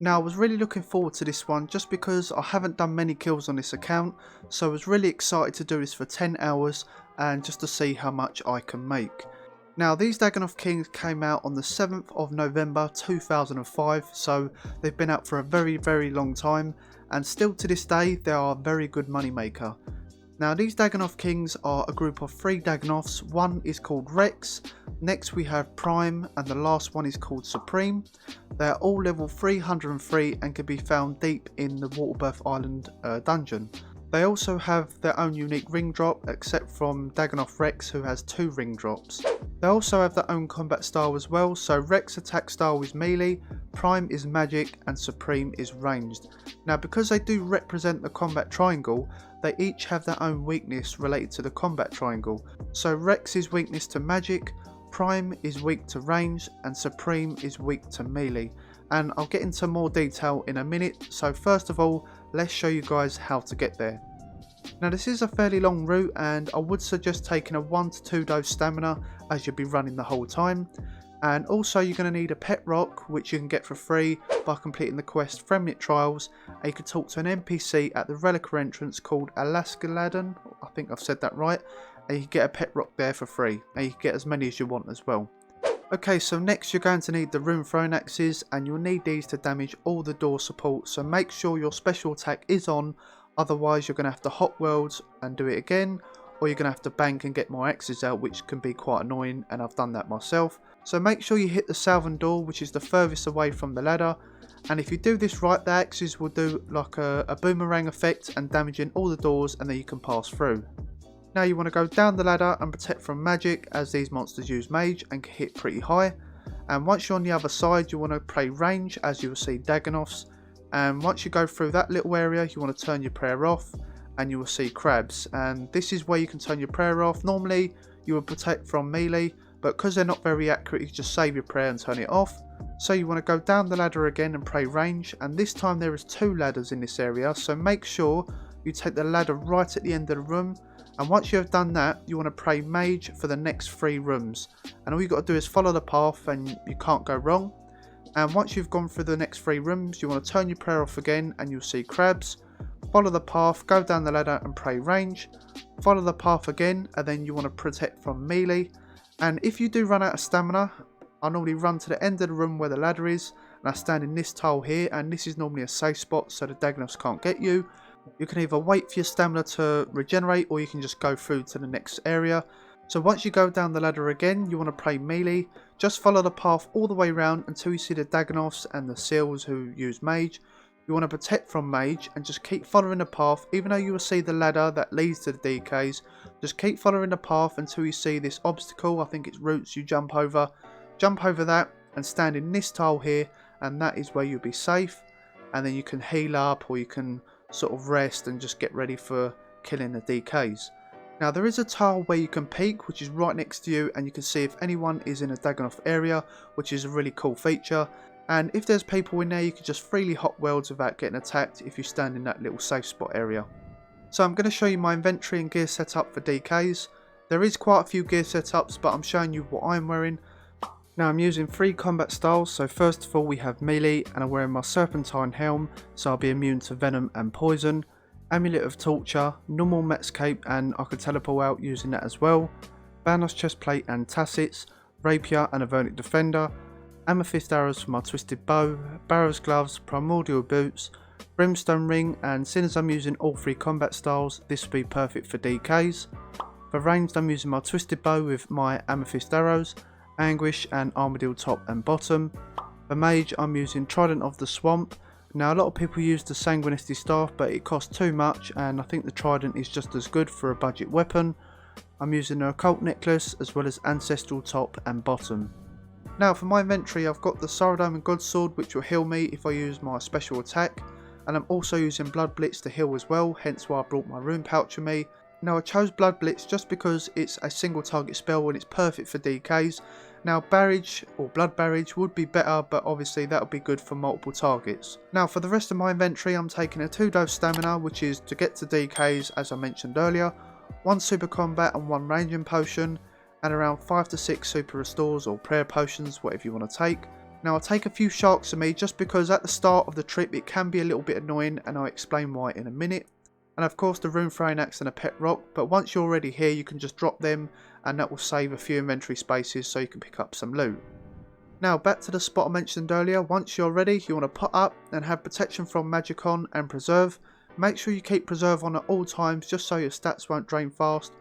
Now I was really looking forward to this one just because I haven't done many kills on this account, so I was really excited to do this for 10 hours and just to see how much I can make. Now these Dagannoth Kings came out on the 7th of November 2005, so they've been out for a very long time, and still to this day they are a very good money maker. Now these Dagannoth Kings are a group of 3 Dagannoths. One is called Rex, next we have Prime, and the last one is called Supreme. They are all level 303 and can be found deep in the Waterbirth Island dungeon. They also have their own unique ring drop, except from Dagannoth Rex, who has 2 ring drops. They also have their own combat style as well, so Rex attack style is melee, Prime is magic, and Supreme is ranged. Now because they do represent the combat triangle, they each have their own weakness related to the combat triangle. So Rex is weakness to magic, Prime is weak to range, and Supreme is weak to melee. And I'll get into more detail in a minute, so first of all, let's show you guys how to get there. Now this is a fairly long route, and I would suggest taking a 1 to 2 dose stamina as you'll be running the whole time. And also you're going to need a pet rock, which you can get for free by completing the quest Fremnit Trials, and you can talk to an NPC at the Reliquary entrance called Alaskaladon, I think I've said that right, and you can get a pet rock there for free, and you can get as many as you want as well. Okay, so next you're going to need the rune throwing axes, and you'll need these to damage all the door support, so make sure your special attack is on, otherwise you're going to have to hot worlds and do it again, or you're going to have to bank and get more axes out, which can be quite annoying, and I've done that myself. So make sure you hit the southern door, which is the furthest away from the ladder, and if you do this right, the axes will do like a boomerang effect and damaging all the doors, and then you can pass through. Now you want to go down the ladder and protect from magic, as these monsters use mage and can hit pretty high. And once you're on the other side, you want to play range, as you will see Dagannoths. And once you go through that little area, you want to turn your prayer off, and you will see crabs. And this is where you can turn your prayer off. Normally you would protect from melee, but because they're not very accurate, you can just save your prayer and turn it off. So you want to go down the ladder again and pray range, and this time there is 2 ladders in this area, so make sure you take the ladder right at the end of the room. And once you have done that, you want to pray mage for the next 3 rooms. And all you've got to do is follow the path, and you can't go wrong. And once you've gone through the next 3 rooms, you want to turn your prayer off again, and you'll see crabs. Follow the path, go down the ladder and pray range. Follow the path again, and then you want to protect from melee. And if you do run out of stamina, I normally run to the end of the room where the ladder is, and I stand in this tile here, and this is normally a safe spot so the Dagannoths can't get you. You can either wait for your stamina to regenerate, or you can just go through to the next area. So once you go down the ladder again, you want to play melee. Just follow the path all the way around until you see the Dagannoths and the seals who use mage. You want to protect from mage and just keep following the path, even though you will see the ladder that leads to the DKs. Just keep following the path until you see this obstacle. I think it's roots you jump over. Jump over that and stand in this tile here, and that is where you'll be safe. And then you can heal up, or you can sort of rest and just get ready for killing the DKs. Now there is a tile where you can peek, which is right next to you, and you can see if anyone is in a Dagannoth area, which is a really cool feature. And if there's people in there, you can just freely hot worlds without getting attacked if you stand in that little safe spot area. So I'm going to show you my inventory and gear setup for DKs. There is quite a few gear setups, but I'm showing you what I'm wearing. Now I'm using 3 combat styles, so first of all we have melee, and I'm wearing my serpentine helm, so I'll be immune to venom and poison. Amulet of torture, normal Met's cape, and I can teleport out using that as well. Banos chestplate and tassets, rapier and a vernic defender, amethyst arrows for my twisted bow, barrow's gloves, primordial boots, brimstone ring, and since I'm using all 3 combat styles, this will be perfect for DKs. For ranged I'm using my twisted bow with my amethyst arrows, anguish and armadillo top and bottom. For mage I'm using trident of the swamp. Now a lot of people use the sanguinity staff, but it costs too much, and I think the trident is just as good for a budget weapon. I'm using an occult necklace as well as ancestral top and bottom. Now for my inventory, I've got the Saradome and Godsword, which will heal me if I use my special attack, and I'm also using Blood Blitz to heal as well, hence why I brought my rune pouch with me. Now I chose Blood Blitz just because it's a single target spell and it's perfect for DKs. Now Barrage or Blood Barrage would be better, but obviously that would be good for multiple targets. Now for the rest of my inventory, I'm taking a 2 dose stamina, which is to get to DKs as I mentioned earlier, 1 super combat and 1 ranging potion, and around 5 to 6 super restores or prayer potions, whatever you want to take. Now I'll take a few sharks with me just because at the start of the trip it can be a little bit annoying, and I'll explain why in a minute. And of course the rune throwing axe and a pet rock, but once you're already here you can just drop them and that will save a few inventory spaces so you can pick up some loot. Now back to the spot I mentioned earlier. Once you're ready you want to put up and have protection from magic on and preserve. Make sure you keep preserve on at all times just so your stats won't drain fast.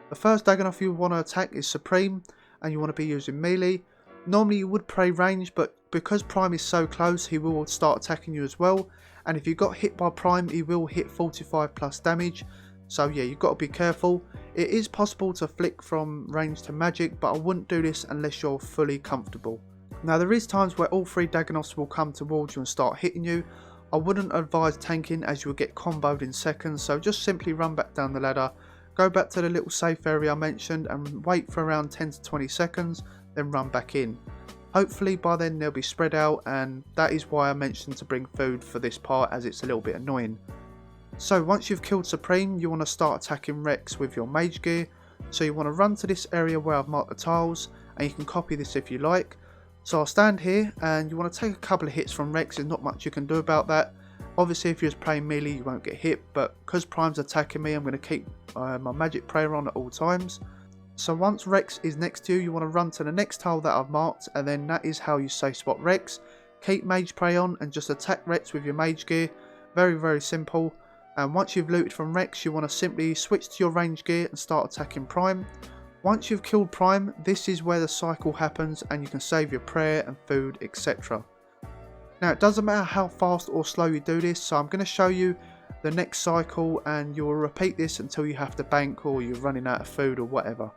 The first Dagannoth you want to attack is Supreme and you want to be using melee. Normally you would pray range, but because Prime is so close he will start attacking you as well, and if you got hit by Prime he will hit 45 plus damage, so yeah, you've got to be careful. It is possible to flick from range to magic, but I wouldn't do this unless you're fully comfortable. Now there is times where all 3 Dagannoths will come towards you and start hitting you. I wouldn't advise tanking as you will get comboed in seconds, so just simply run back down the ladder, go back to the little safe area I mentioned and wait for around 10 to 20 seconds, then run back in. Hopefully by then they'll be spread out, and that is why I mentioned to bring food for this part as it's a little bit annoying. So once you've killed Supreme you want to start attacking Rex with your mage gear, so you want to run to this area where I've marked the tiles, and you can copy this if you like. So I'll stand here and you want to take a couple of hits from Rex, there's not much you can do about that. Obviously if you're just playing melee you won't get hit, but because Prime's attacking me I'm going to keep my magic prayer on at all times. So once Rex is next to you, you want to run to the next tile that I've marked, and then that is how you safe spot Rex. Keep mage prayer on and just attack Rex with your mage gear. Very simple. And once you've looted from Rex you want to simply switch to your range gear and start attacking Prime. Once you've killed Prime, this is where the cycle happens and you can save your prayer and food, etc. Now it doesn't matter how fast or slow you do this, so I'm going to show you the next cycle and you will repeat this until you have to bank or you're running out of food or whatever.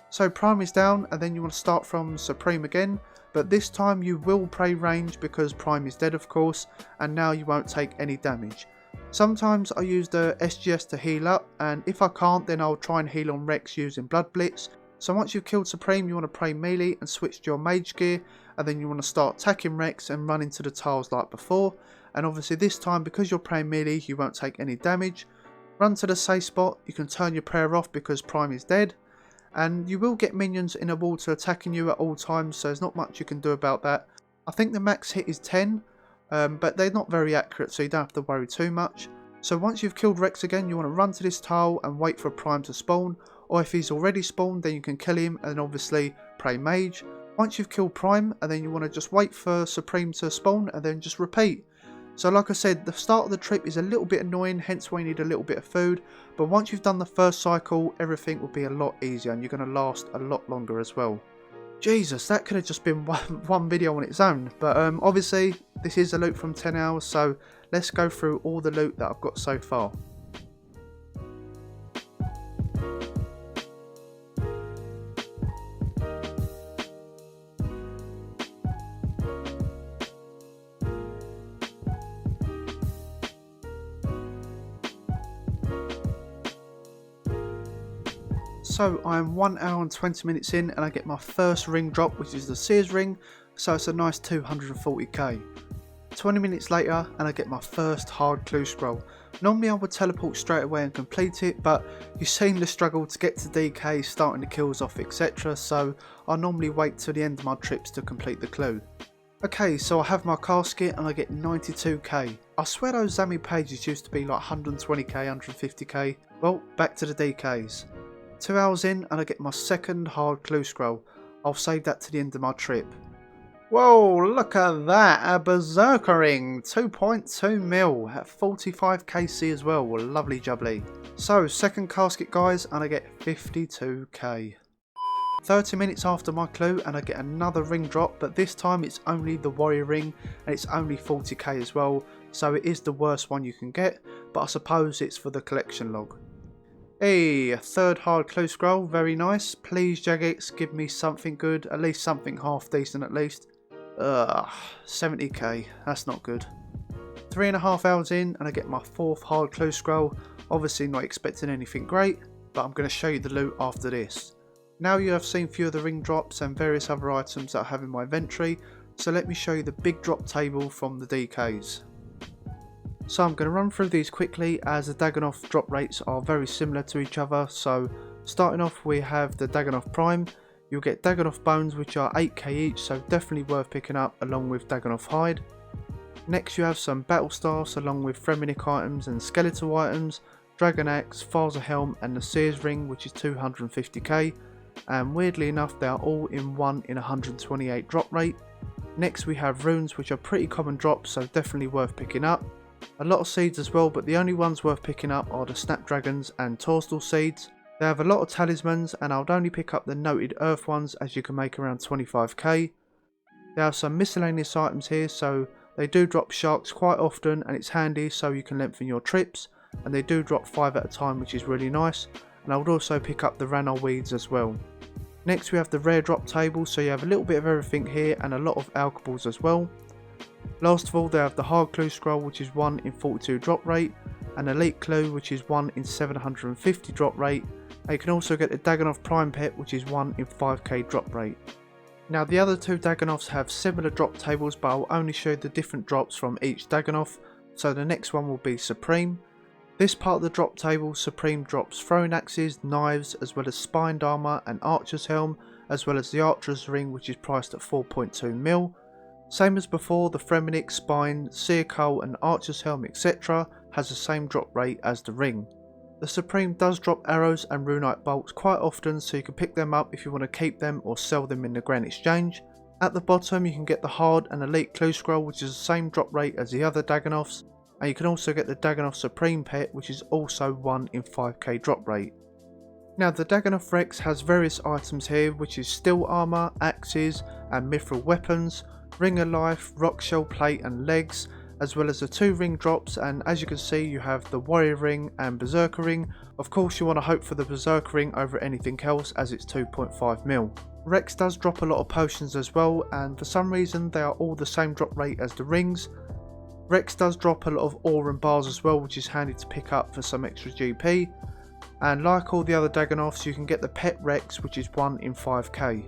So Prime is down and then you want to start from Supreme again, but this time you will pray range because Prime is dead of course, and now you won't take any damage. Sometimes I use the SGS to heal up, and if I can't then I'll try and heal on Rex using Blood Blitz. So once you've killed Supreme you want to pray melee and switch to your mage gear, and then you want to start attacking Rex and run into the tiles like before, and obviously this time because you're praying melee you won't take any damage. Run to the safe spot, you can turn your prayer off because Prime is dead, and you will get minions in the water attacking you at all times, so there's not much you can do about that. I think the max hit is 10, but they're not very accurate so you don't have to worry too much. So once you've killed Rex again you want to run to this tile and wait for Prime to spawn, or if he's already spawned then you can kill him and obviously pray mage. Once you've killed Prime and then you want to just wait for Supreme to spawn and then just repeat. So like I said, the start of the trip is a little bit annoying, hence why you need a little bit of food, but once you've done the first cycle everything will be a lot easier and you're going to last a lot longer as well. Jesus, that could have just been one video on its own, but obviously this is a loot from 10 hours, so let's go through all the loot that I've got so far. So I'm 1 hour and 20 minutes in and I get my first ring drop, which is the Sears ring, so it's a nice 240k. 20 minutes later and I get my first hard clue scroll. Normally I would teleport straight away and complete it, but you've seen the struggle to get to DK, starting the kills off, etc, so I normally wait till the end of my trips to complete the clue. Okay, so I have my casket and I get 92k. I swear those Zami pages used to be like 120k, 150k. Well, back to the DKs. 2 hours in and I get my second hard clue scroll. I'll save that to the end of my trip. Whoa, look at that, a berserker ring, 2.2 mil at 45kc as well, lovely jubbly. So second casket guys and I get 52k. 30 minutes after my clue and I get another ring drop, but this time it's only the warrior ring and it's only 40k as well, so it is the worst one you can get, but I suppose it's for the collection log. Hey, a third hard clue scroll, very nice. Please Jagex, give me something good, at least something half decent at least. 70k, that's not good. 3.5 hours in and I get my fourth hard clue scroll, obviously not expecting anything great, but I'm going to show you the loot after this. Now you have seen a few of the ring drops and various other items that I have in my inventory, so let me show you the big drop table from the DKs. So I'm going to run through these quickly as the Dagannoth drop rates are very similar to each other. So starting off we have the Dagannoth Prime. You'll get Dagannoth bones, which are 8k each, so definitely worth picking up along with Dagannoth hide. Next you have some battle staffs along with Freminic items and skeletal items, Dragon Axe, Father Helm and the Seers Ring, which is 250k, and weirdly enough they are all in 1 in 128 drop rate. Next we have runes, which are pretty common drops, so definitely worth picking up. A lot of seeds as well, but the only ones worth picking up are the Snapdragons and Torstal seeds. They have a lot of talismans, and I would only pick up the noted earth ones as you can make around 25k. There are some miscellaneous items here, so they do drop sharks quite often and it's handy so you can lengthen your trips, and they do drop 5 at a time, which is really nice. And I would also pick up the Ranor weeds as well. Next we have the rare drop table, so you have a little bit of everything here and a lot of alcohols as well. Last of all they have the hard clue scroll, which is 1 in 42 drop rate, and elite clue, which is 1 in 750 drop rate. And you can also get the Dagannoth prime pet, which is 1 in 5k drop rate. Now the other two Dagannoths have similar drop tables, but I'll only show you the different drops from each Dagannoth. So the next one will be Supreme. This part of the drop table, Supreme drops throwing axes, knives, as well as spined armour and archer's helm, as well as the archer's ring, which is priced at 4.2 mil. Same as before, the Freminic, spine, seer coal and archer's helm etc. has the same drop rate as the ring. The Supreme does drop arrows and runite bolts quite often, so you can pick them up if you want to keep them or sell them in the Grand Exchange. At the bottom you can get the hard and elite clue scroll, which is the same drop rate as the other Dagannoths, and you can also get the Dagannoth Supreme pet, which is also 1 in 5k drop rate. Now the Dagannoth Rex has various items here, which is steel armour, axes and mithril weapons, ring of life, rock shell plate and legs, as well as the 2 ring drops, and as you can see you have the warrior ring and berserker ring. Of course you want to hope for the berserker ring over anything else as it's 2.5 mil. Rex does drop a lot of potions as well, and for some reason they are all the same drop rate as the rings. Rex does drop a lot of ore and bars as well, which is handy to pick up for some extra GP. And like all the other Dagannoths, you can get the pet Rex, which is 1 in 5k.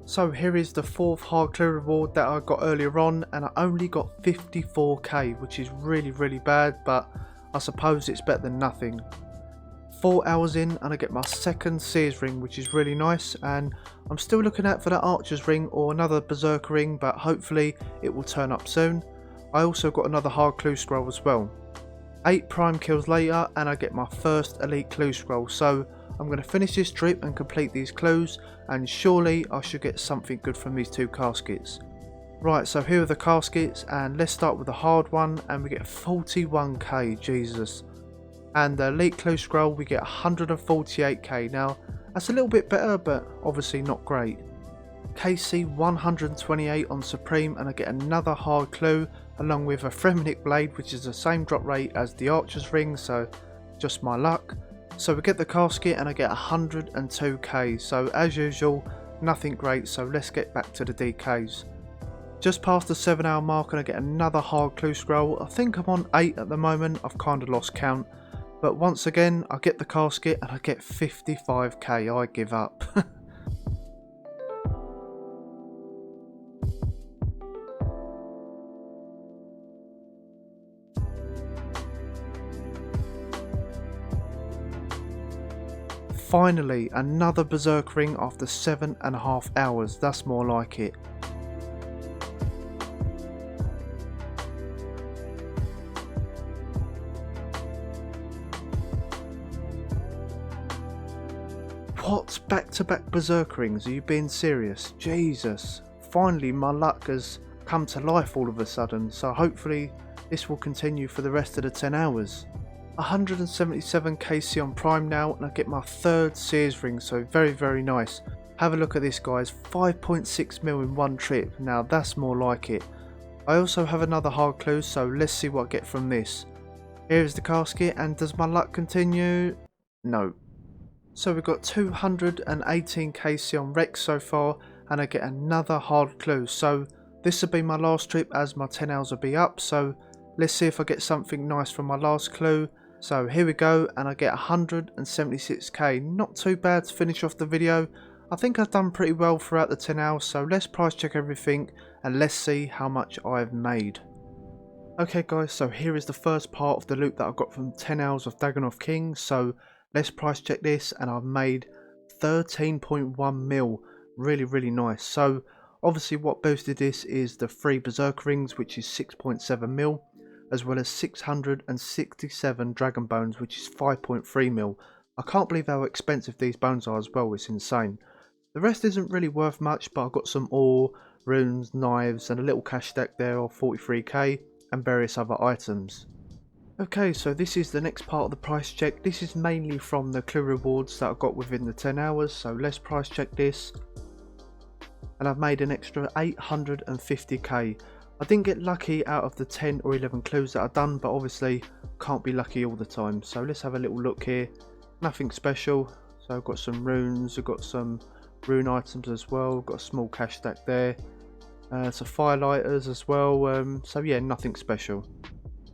So here is the 4th hard clue reward that I got earlier on, and I only got 54k, which is really bad, but I suppose it's better than nothing. 4 hours in and I get my 2nd Seers ring, which is really nice, and I'm still looking out for that archer's ring or another berserker ring, but hopefully it will turn up soon. I also got another hard clue scroll as well. 8 prime kills later and I get my 1st elite clue scroll, so I'm going to finish this trip and complete these clues, and surely I should get something good from these 2 caskets. Right, so here are the caskets, and let's start with the hard one, and we get 41k, Jesus. And the elite clue scroll we get 148k. Now that's a little bit better, but obviously not great. KC 128 on Supreme, and I get another hard clue along with a Freminic blade, which is the same drop rate as the archer's ring, so just my luck. So we get the casket and I get 102k, so as usual nothing great, so let's get back to the DKs. Just past the 7 hour mark and I get another hard clue scroll. I think I'm on 8 at the moment, I've kind of lost count. But once again I get the casket and I get 55k, I give up. Finally, another berserk ring after 7.5 hours, that's more like it. What? Back-to-back berserk rings? Are you being serious? Jesus. Finally my luck has come to life all of a sudden, so hopefully this will continue for the rest of the 10 hours. 177 KC on Prime now, and I get my 3rd Seers ring, so very nice. Have a look at this guys, 5.6 mil in one trip, now that's more like it. I also have another hard clue, so let's see what I get from this. Here is the casket, and does my luck continue? No. So we've got 218 KC on Rex so far, and I get another hard clue, so this will be my last trip as my 10 hours will be up, so let's see if I get something nice from my last clue. So here we go, and I get 176k, not too bad to finish off the video. I think I've done pretty well throughout the 10 hours, so let's price check everything and let's see how much I've made. Okay guys, so here is the first part of the loot that I got from 10 hours of Dagannoth King, so let's price check this, and I've made 13.1 mil. Really nice. So obviously what boosted this is the 3 berserk rings, which is 6.7 mil, as well as 667 dragon bones, which is 5.3 mil. I can't believe how expensive these bones are as well, it's insane. The rest isn't really worth much, but I've got some ore, runes, knives, and a little cash stack there of 43k, and various other items. Okay, so this is the next part of the price check. This is mainly from the clue rewards that I got within the 10 hours, so let's price check this. And I've made an extra 850k. I didn't get lucky out of the 10 or 11 clues that I've done, but obviously can't be lucky all the time. So let's have a little look here. Nothing special. So I've got some runes, I've got some rune items as well, got a small cash stack there. Some firelighters as well, so yeah, nothing special.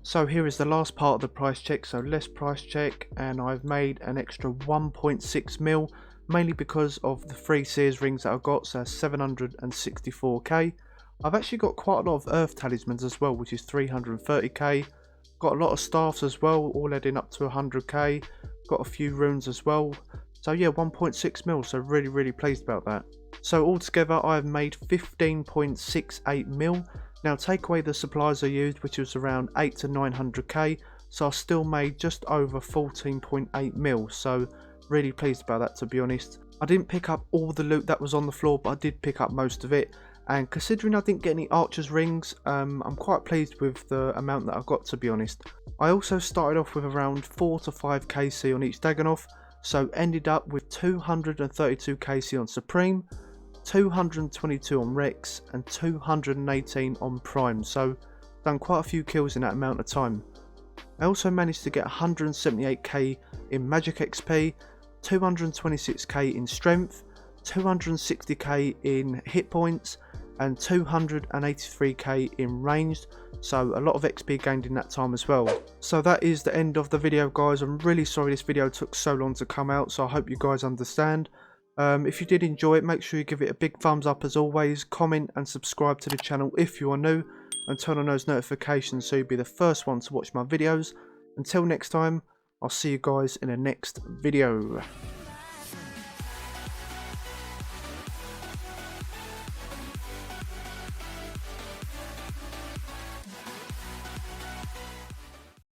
So here is the last part of the price check, so let's price check, and I've made an extra 1.6 mil, mainly because of the 3 Sears rings that I've got, so 764k. I've actually got quite a lot of earth talismans as well, which is 330k. Got a lot of staffs as well, all adding up to 100k. Got a few runes as well. So yeah, 1.6 mil, so really pleased about that. So altogether I've made 15.68 mil. Now take away the supplies I used, which was around 8 to 900k, so I still made just over 14.8 mil, so really pleased about that, to be honest. I didn't pick up all the loot that was on the floor, but I did pick up most of it, and considering I didn't get any archer's rings, I'm quite pleased with the amount that I got, to be honest. I also started off with around 4 to 5 KC on each Dagannoth, so ended up with 232 KC on Supreme, 222 on Rex, and 218 on Prime, so done quite a few kills in that amount of time. I also managed to get 178k in magic XP, 226k in strength, 260k in hit points, and 283k in ranged, so a lot of XP gained in that time as well. So that is the end of the video, guys. I'm really sorry this video took so long to come out, so I hope you guys understand. If you did enjoy it, make sure you give it a big thumbs up as always, comment and subscribe to the channel if you are new, and turn on those notifications so you'll be the first one to watch my videos. Until next time, I'll see you guys in the next video.